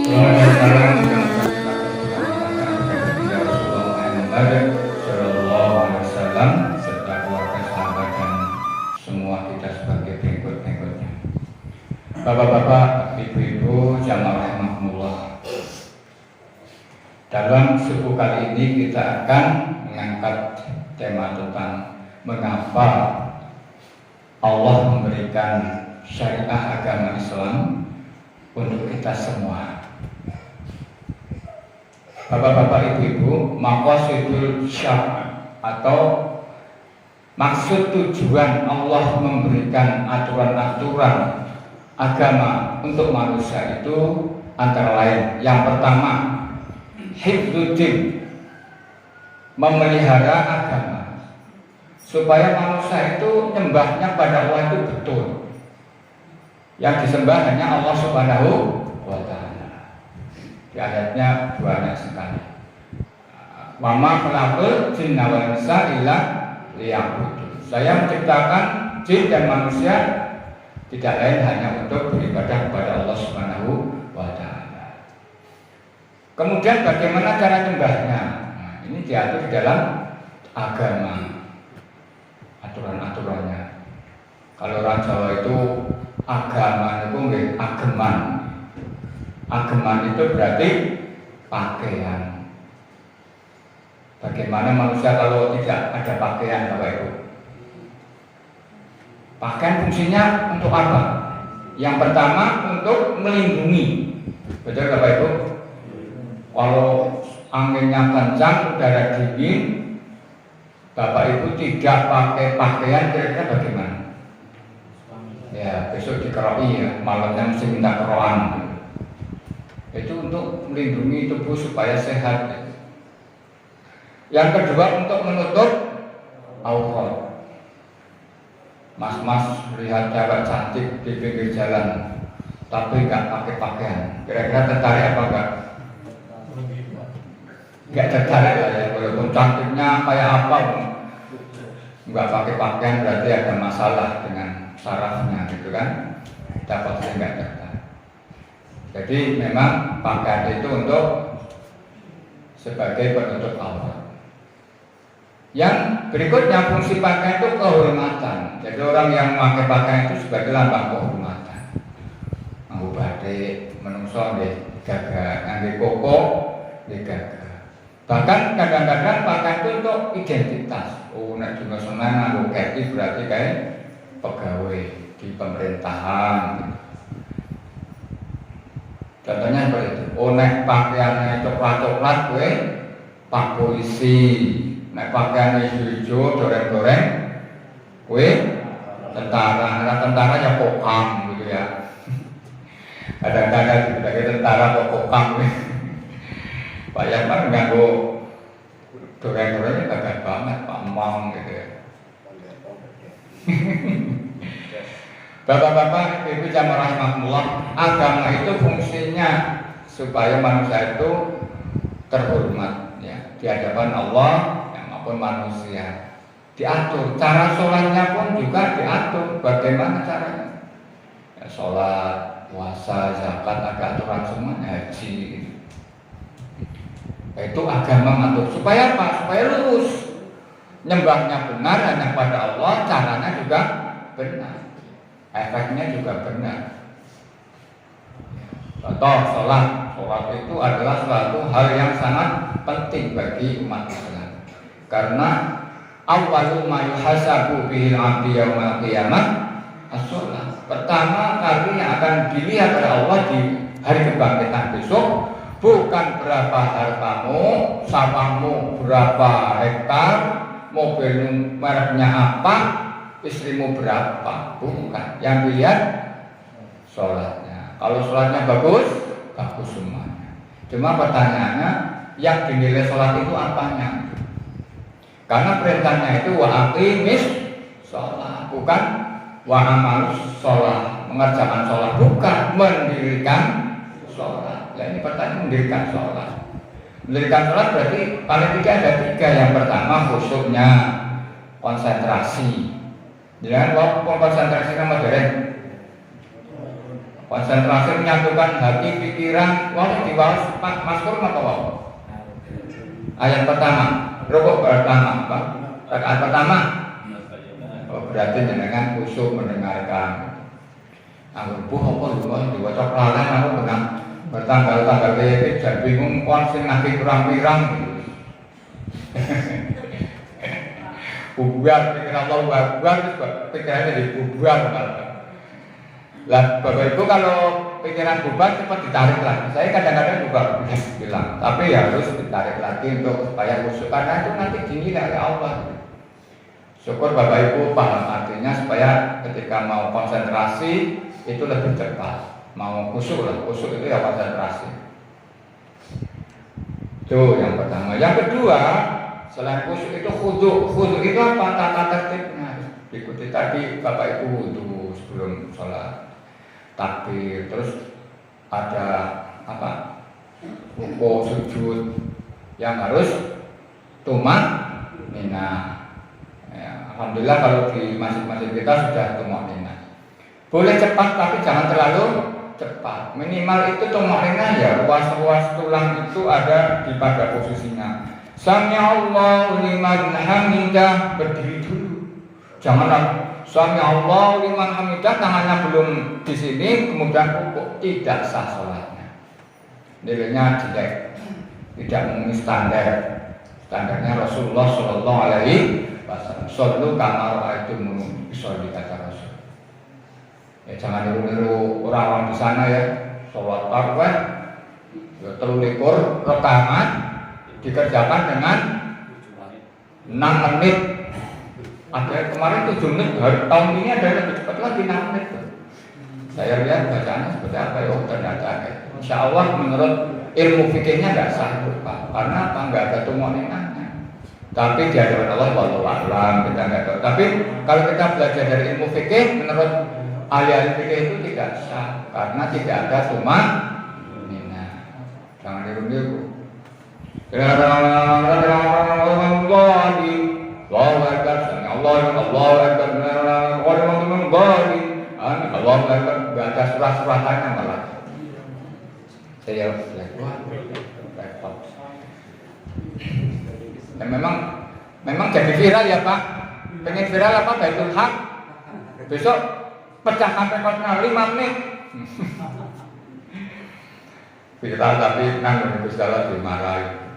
Salam ya Rasulullah Muhammad Sallallahu Alaihi Wasallam serta keluarga sahabat dan semua kita sebagai pengikut-pengikutnya. Bapak-bapak, ibu-ibu, jamaah rahimahumullah. Dalam subuh kali ini kita akan mengangkat tema tentang mengapa Allah memberikan syariah agama Islam untuk kita semua. Bapak-bapak, ibu-ibu, maqasidul syara' atau maksud tujuan Allah memberikan aturan-aturan agama untuk manusia itu antara lain, yang pertama hifdzuddin, memelihara agama supaya manusia itu nyembahnya pada Allah itu betul, yang disembah hanya Allah Subhanahu wa ta'ala. Di ayatnya banyak sekali. Wa ma khalaqul jinna wal insa illa liya'budun. Saya menciptakan jin dan manusia tidak lain hanya untuk beribadah kepada Allah Subhanahu wa ta'ala. Kemudian bagaimana cara nyembahnya? Nah, ini diatur di dalam agama, aturan-aturannya. Kalau orang Jawa itu agama itu nggih ageman. Ageman itu berarti pakaian. Bagaimana manusia kalau tidak ada pakaian, Bapak Ibu? Pakaian fungsinya untuk apa? Yang pertama untuk melindungi. Betul Bapak Ibu? Kalau anginnya kencang, udara dingin, Bapak Ibu tidak pakai pakaian, kira-kira bagaimana? Ya, besok dikeroi ya, malamnya mesti minta keroan. Itu untuk melindungi tubuh supaya sehat. Yang kedua untuk menutup aurat. Mas-mas lihat cewek cantik di pinggir jalan tapi nggak pakai pakaian, kira-kira tertarik apa enggak? Nggak tertarik lah ya, walaupun cantiknya kayak apa pun nggak pakai pakaian berarti ada masalah dengan sarafnya gitu kan, dapat saya nggak tertarik. Jadi memang pakaian itu untuk sebagai penutup aurat. Yang berikutnya fungsi pakaian itu kehormatan. Jadi orang yang memakai pakaian itu sebagai lambang kehormatan. Nganggo batik, menungso nggih gagah, nganggo koko nggih gagah. Bahkan kadang-kadang pakaian itu untuk identitas. Oh, nek dina Senin nganggo kaki berarti kayak pegawai di pemerintahan. Contohnya seperti itu. Oh, nek pakaiannya coklat-coklat kowe pak polisi, nek pakaiannya hijau doreng-doreng kowe tentara. Nah, tentara ya kokam gitu ya. Kadang-kadang sebagai tentara kok kokam. Pak Yaman nganggo doreng-dorengnya gagah banget, Pak Emang gitu ya. Bapak-bapak, ibu jamaah rahmatullah, agama itu fungsinya supaya manusia itu terhormat ya, di hadapan Allah maupun manusia. Diatur, cara sholatnya pun juga diatur. Bagaimana caranya? Ya, sholat, puasa, zakat, ada aturan semuanya, haji. Itu agama ngatur. Supaya apa? Supaya lurus. Nyembahnya benar hanya pada Allah, caranya juga benar. Efeknya juga benar. Contoh sholat itu adalah suatu hal yang sangat penting bagi umat Islam. Karena awwalu ma yuhasabu bihil 'abdi yaumil qiyamah as-shalah. Pertama kali yang akan dilihat oleh Allah di hari kebangkitan besok bukan berapa hartamu, sawahmu berapa hektar, mobilmu mereknya apa, istrimu berapa, bukan. Yang dilihat sholatnya. Kalau sholatnya bagus, bagus semuanya. Cuma pertanyaannya, yang dinilai sholat itu apanya? Karena perintahnya itu wa aqimis sholat, bukan wa amalus sholat, mengerjakan sholat, bukan mendirikan sholat. Ya, ini pertanyaan mendirikan sholat. Mendirikan sholat berarti paling tidak ada tiga. Yang pertama khusyuknya, konsentrasi. Jangan waktu konsentrasi kan modern. Konsentrasi menyatukan hati, pikiran. Wah, diwawas Pak Maskur apa wah? Ayat pertama, rukuk pertama, Pak. Rakaat pertama. Oh, berarti jenengan khusyuk mendengarkan. Anggur buh apa lho, diwaca pelan aku benang bertanggal-tanggal iki jan bingung kon sing nganti kurang-pirang. Bubar pikiran Allah bubar pikirannya dibubar malah. Lah Bapak Ibu kalau pikiran bubar cepat ditarik lagi. Saya kadang-kadang juga bilang, tapi ya harus ditarik lagi untuk supaya khusyuk karena itu nanti dinilai oleh Allah. Syukur Bapak Ibu paham artinya supaya ketika mau konsentrasi itu lebih cepat. Mau khusyuk lah, khusyuk itu ya konsentrasi. Itu yang pertama. Yang kedua, selain khusyuk itu khudu. Khudu itu apa? Tata tertibnya. Ikuti tadi Bapak Ibu wudu sebelum sholat. Takbir, terus ada apa? Rukuk, sujud yang harus tumak nina. Ya, alhamdulillah kalau di masjid-masjid kita sudah tumak nina. Boleh cepat tapi jangan terlalu cepat. Minimal itu tumak nina ya, ruas-ruas tulang itu ada di pada posisinya. Sami Allahu liman hamidah, berdiri dulu. Jangan Sami Allah liman hamidah, tangannya belum di sini, kemudian rukuk, tidak sah sholatnya. Nilainya jelek, tidak memenuhi standar. Standarnya Rasulullah Shallallahu Alaihi Wasallam. Shollu kama ra'aitumuni usolli kata Rasul. Ya jangan niru-niru orang-orang di sana ya. Sholat tarawih, ya 23 rakaat dikerjakan dengan 6 menit. Ada kemarin 7 menit, tahun ini ada yang lebih cepat lagi 6 menit. Saya lihat bacaannya seperti apa ya, ternyata insya Allah menurut ilmu fikihnya tidak sah Pak. Karena apa? Nggak ada tumoninanya. Tapi di hadapan Allah wallahu a'lam kita nggak tahu. Tapi kalau kita belajar dari ilmu fikih, menurut ahli-ahli fikih itu tidak sah karena tidak ada tumanina. Jangan diru-diru. Allahu Akbar, Allahu Akbar, Allahu Akbar, nggak ada surat-suratannya malah. Saya repot. Dan memang jadi viral ya Pak. Pengen viral apa? Baitul Haq. Besok pecahkan rekornya 5 menit. Viral tapi nanggung Gusti Allah dimarahi.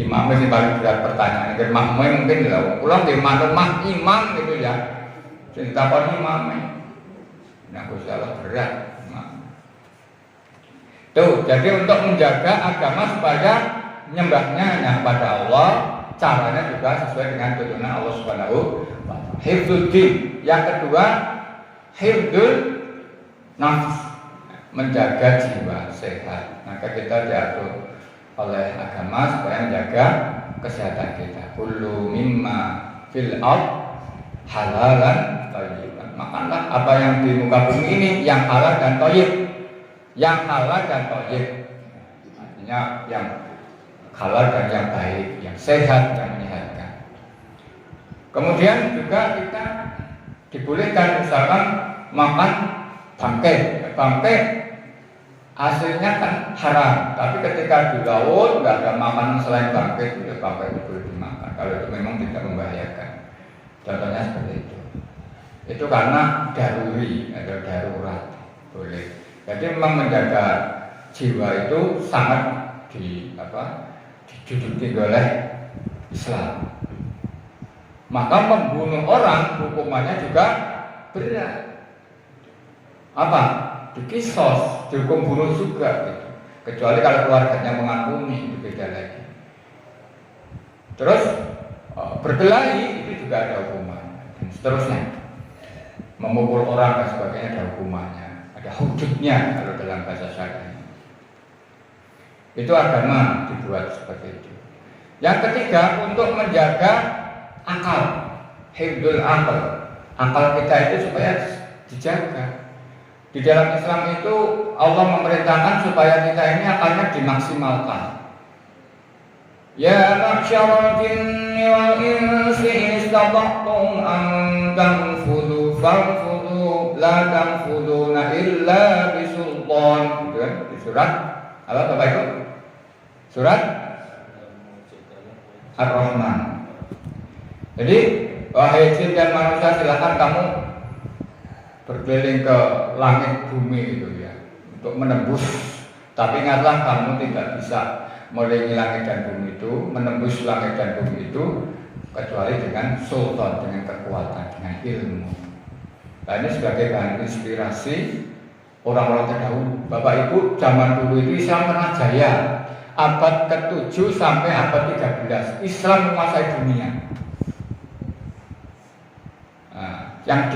Imam sih paling berat pertanyaan. Agar makmum mungkin lah. Pulang di rumah imam gitu ya. Cerita apa imam? Nah, Gusti Allah berat. Tuh, jadi untuk menjaga agama supaya menyembahnya hanya kepada Allah, caranya juga sesuai dengan tuntunan Allah Subhanahu wa taala. Hifdzul din. Yang kedua, hifdzul nafs, menjaga jiwa sehat. Maka kita diatur oleh agama supaya menjaga kesehatan kita. Kullu mimma fil ard halalan thayyiban. Makanlah apa yang di muka bumi ini yang halal dan thayyib. Yang halal dan thayyib. Artinya yang halal dan yang baik, yang sehat, yang menyehatkan. Kemudian juga kita dibolehkan misalkan makan bangkai. Bangkai hasilnya kan haram, tapi ketika di laut nggak ada makanan selain bangkai, itu bangkai itu boleh dimakan. Kalau itu memang tidak membahayakan. Contohnya seperti itu. Itu karena daruri atau darurat boleh. Jadi memang menjaga jiwa itu sangat dijujuti oleh Islam. Maka membunuh orang hukumannya juga berat. Apa? Dikisos, dihukum bunuh juga gitu. Kecuali kalau keluarganya mengampuni, itu beda lagi. Terus berkelahi itu juga ada hukuman dan seterusnya. Memukul orang dan sebagainya ada hukumannya, ada hududnya kalau dalam bahasa syariah. Itu agama dibuat seperti itu. Yang ketiga, untuk menjaga akal, hifdzul akal. Akal kita itu supaya dijaga. Di dalam Islam itu Allah memerintahkan supaya kita ini akalnya dimaksimalkan. Ya ma'syaral jinni wal insi istata'tum an tanfudhu fanfudu la tanfuduna illa bisultan, gitu kan, di surat apa Bapak Ibu? Surat Ar-Rahman. Jadi wahai jin dan manusia, silakan kamu berkeliling ke langit bumi itu ya, untuk menembus. Tapi ingatlah, kamu tidak bisa melilingi langit dan bumi itu, menembus langit dan bumi itu, kecuali dengan sultan, dengan kekuatan, dengan ilmu. Nah, ini sebagai bahan inspirasi orang-orang terdahulu. Bapak Ibu, zaman dulu itu Islam pernah jaya. Abad ke-7 sampai abad 13 Islam menguasai dunia. Nah, yang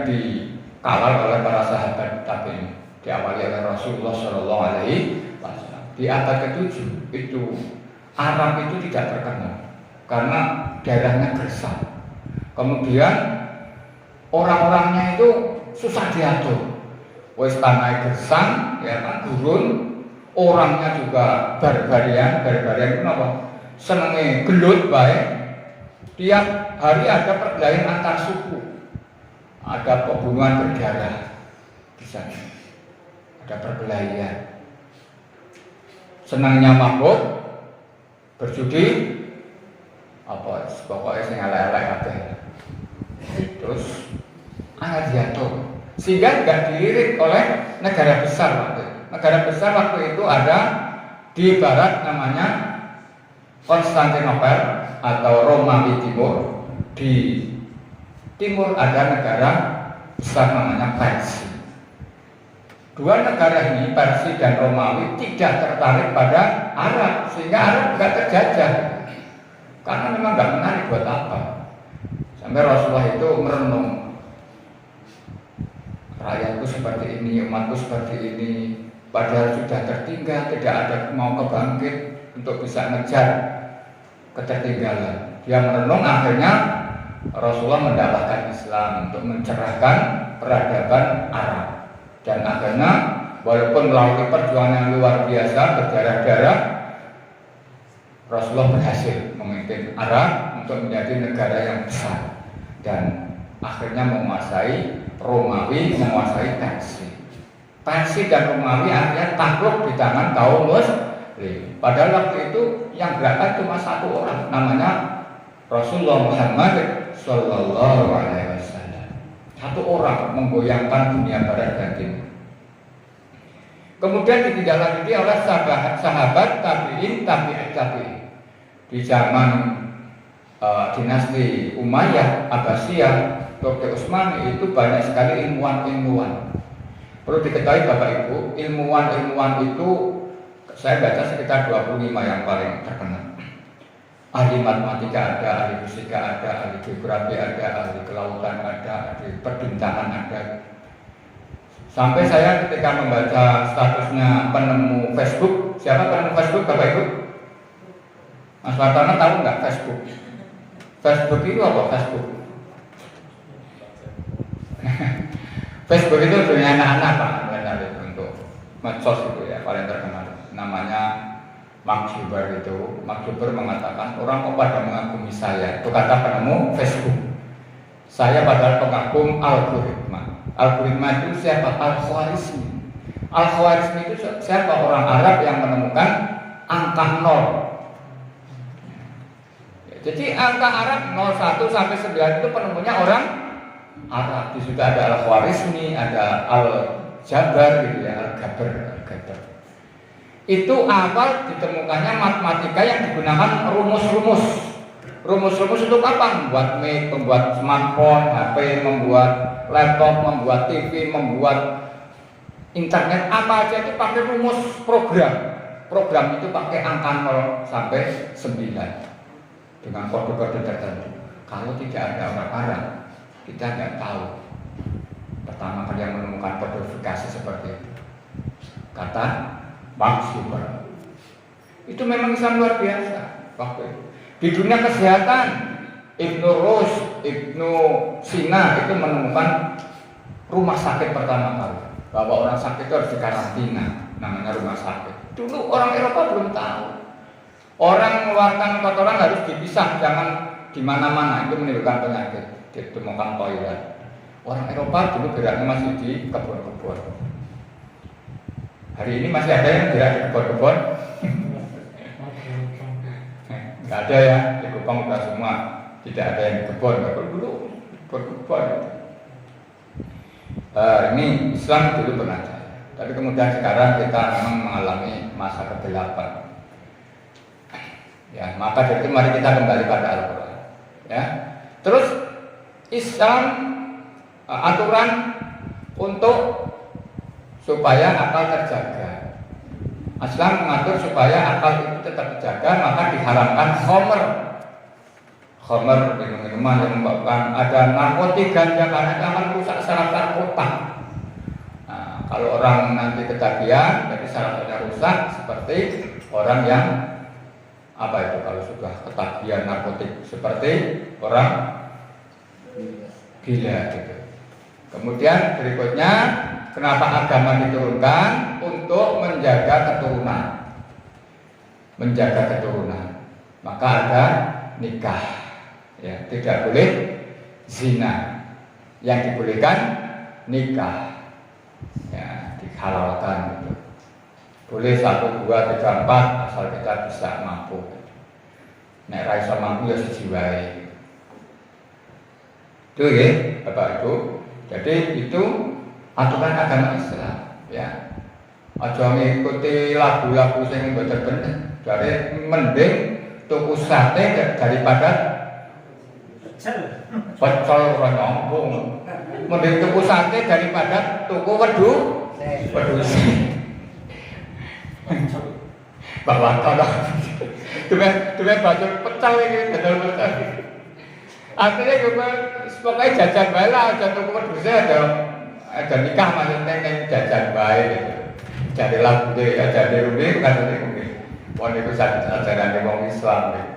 dikawal oleh para sahabat tabi'in, diawali oleh Rasulullah Shallallahu Alaihi Wasallam. Di abad ke-7 itu Arab itu tidak terkenal karena daerahnya gersang. Kemudian orang-orangnya itu susah diatur. Wes tanah gersang, ya kan, gurun. Orangnya juga barbarian itu apa? Senenge gelut baik. Tiap hari ada perkelahian antar suku, ada pembunuhan berdarah di sana, ada perkelahian. Senangnya mabuk, berjudi, apa? Pokoknya sing elek-elek kabeh. Terus angkat jatuh, sehingga tidak dilirik oleh negara besar waktu itu. Negara besar waktu itu ada di barat namanya Konstantinopel atau Romawi Timur. Di timur ada negara besar namanya Persia. Dua negara ini, Persia dan Romawi, tidak tertarik pada Arab, sehingga Arab tidak terjajah. Karena memang nggak menarik buat apa. Sampai Rasulullah itu merenung, rakyatku seperti ini, umatku seperti ini, padahal sudah tertinggal, tidak ada mau kebangkit untuk bisa ngejar ketertinggalan. Dia merenung, akhirnya Rasulullah mendapatkan Islam untuk mencerahkan peradaban Arab. Dan akhirnya walaupun melalui perjuangan yang luar biasa berdarah-darah, Rasulullah berhasil memimpin Arab untuk menjadi negara yang besar dan akhirnya menguasai Romawi, menguasai Persia. Persia dan Romawi akhirnya takluk di tangan kaum Muslim. Padahal waktu itu yang berangkat cuma satu orang, namanya Rasulullah Muhammad Sallallahu Alaihi Wasallam. Satu orang menggoyangkan dunia barat dan timur. Kemudian ditindaklanjuti oleh sahabat tabi'in. Di zaman dinasti Umayyah, Abbasiyah, Turki Utsmani itu banyak sekali ilmuwan-ilmuwan. Perlu diketahui Bapak Ibu, ilmuwan-ilmuwan itu saya baca sekitar 25 yang paling terkenal. Ahli matematika ada, ahli fisika ada, ahli geografi ada, ahli kelautan ada, ahli perbintangan ada. Sampai saya ketika membaca statusnya penemu Facebook, siapa penemu Facebook Bapak Ibu? Mas Wartono tahu nggak Facebook? Facebook itu apa Facebook? Facebook itu dunia anak-anak Pak, untuk medsos itu ya, paling terkenal. Namanya Mark Zuckerberg itu. Mark Zuckerberg mengatakan orang kok pada mengagumi saya. Itu kata penemu Facebook. Saya padahal pengagum algoritma. Algoritma itu siapa? Al-Khwarizmi. Al-Khwarizmi itu siapa? Orang Arab yang menemukan angka 0. Jadi angka Arab 01 sampai 9 itu penemunya orang Arab. Di situ ada Al-Khwarizmi, ada Al-Jabar gitu ya, Al-Gabar. Itu awal ditemukannya matematika yang digunakan rumus-rumus. Rumus-rumus untuk apa? Membuat Mac, membuat smartphone, HP, membuat laptop, membuat TV, membuat internet, apa aja itu pakai rumus program. Program itu pakai angka 0 sampai 9 dengan kode-kode tertentu. Kalau tidak ada orang Arab, kita nggak tahu. Pertama kali yang menemukan kodifikasi seperti itu, kata Mark Zuckerberg. Itu memang Islam luar biasa waktu itu. Di dunia kesehatan, Ibnu Rushd, Ibnu Sina itu menemukan rumah sakit pertama kali, bahwa orang sakit itu harus dikarantina, namanya rumah sakit. Dulu orang Eropa belum tahu. Orang mengeluarkan kotoran harus dipisah, jangan di mana-mana, itu menimbulkan penyakit. Ditemukan toilet. Orang Eropa dulu geraknya masih di kebun-kebun. Hari ini masih ada yang gerak di kebun-kebun? Nggak ada ya, di Kupang udah semua. Tidak ada yang di kebun, kalau dulu kebun-kebun. Ini Islam dulu pernah ada. Tapi kemudian sekarang kita memang mengalami masa kegelapan. Ya, maka dari itu mari kita kembali pada Al-Quran. Ya, terus Islam aturan untuk supaya akal terjaga. Islam mengatur supaya akal itu tetap terjaga, maka diharamkan khamr. Khamr minuman yang menyebabkan ada narkotika karena itu akan rusak saraf otak. Nah, kalau orang nanti ketagihan, jadi sarafnya rusak seperti orang yang apa itu kalau sudah ketagihan narkotik, seperti orang gila gitu. Kemudian berikutnya, kenapa agama diturunkan? Untuk menjaga keturunan. Menjaga keturunan. Maka ada nikah. Ya, tidak boleh zina. Yang dibolehkan nikah. Ya, dihalalkan gitu. Boleh 1, 2, 3, 4 asal kita bisa mampu. Nek ra iso mampu ya siji wae. Itu ya, Bapak Ibu. Jadi itu aturan agama Islam, ya. Aja ngikuti lagu-lagu sing mboten bener. Jadi mending tuku sate daripada pecel ora nyambung. Mending tuku sate daripada tuku wedhus. Bahwa kalau tuh baca pecel ini betul. Akhirnya juga pokoknya jajan bae lah, aja tuku wedhusnya ada nikah maksudnya yang jajan bae gitu. Jadi lagu deh, jadi rumit kan tadi mungkin. Wong itu ajaran wong Islam gitu.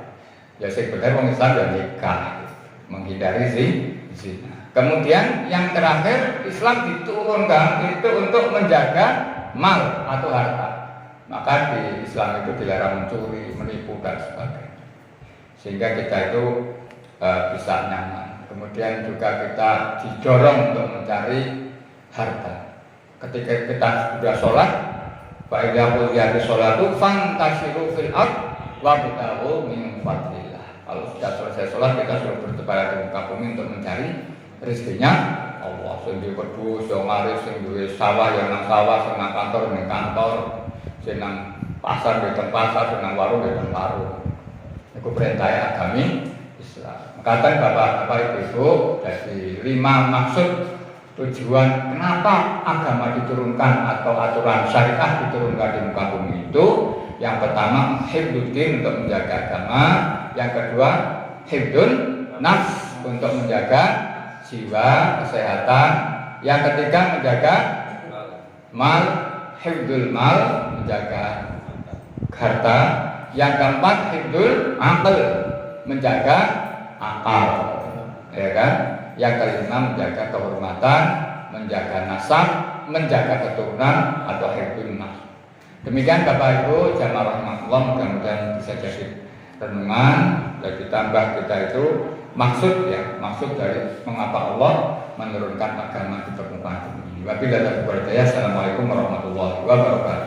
Ya sebenarnya wong Islam ya nikah, menghindari zina. Kemudian yang terakhir Islam diturunkan itu untuk menjaga mal atau harta. Maka di Islam itu dilarang mencuri, menipu dan sebagainya. Sehingga kita itu bisa nyaman. Kemudian juga kita didorong untuk mencari harta. Ketika kita sudah sholat, fa'idha qudiyati sholatu fantasiru fil ard wabtaghu min fadlillah. Kalau sudah selesai sholat, kita sudah bertebaran di muka bumi untuk mencari rezekinya Allah. Sing duwe wedhus, sing ngaris, sing duwe sawah, yang nang sawah, sing nang kantor, ning kantor, sing nang pasar, di pasar, sing nang warung, di warung. Itu perintah agami Islam. Katakan Bapak Ibu, dari 5 maksud tujuan kenapa agama diturunkan atau aturan syariah diturunkan di muka bumi itu, yang pertama hifdzuddin untuk menjaga agama, yang kedua hifdzun nafs untuk menjaga jiwa, kesehatan, yang ketiga menjaga mal, hifdzul mal, menjaga harta, yang keempat hifdzul aql, menjaga akal, ya kan? Yang kelima menjaga kehormatan, menjaga nasab, menjaga keturunan atau hifdzun nafs. Demikian Bapak Ibu jamaah rahmatullah, mudah-mudahan bisa jadi renungan dan ditambah kita itu maksud dari mengapa Allah menurunkan agama di permukaan bumi. Wabillahi taufiq wal hidayah. Assalamualaikum warahmatullahi wabarakatuh.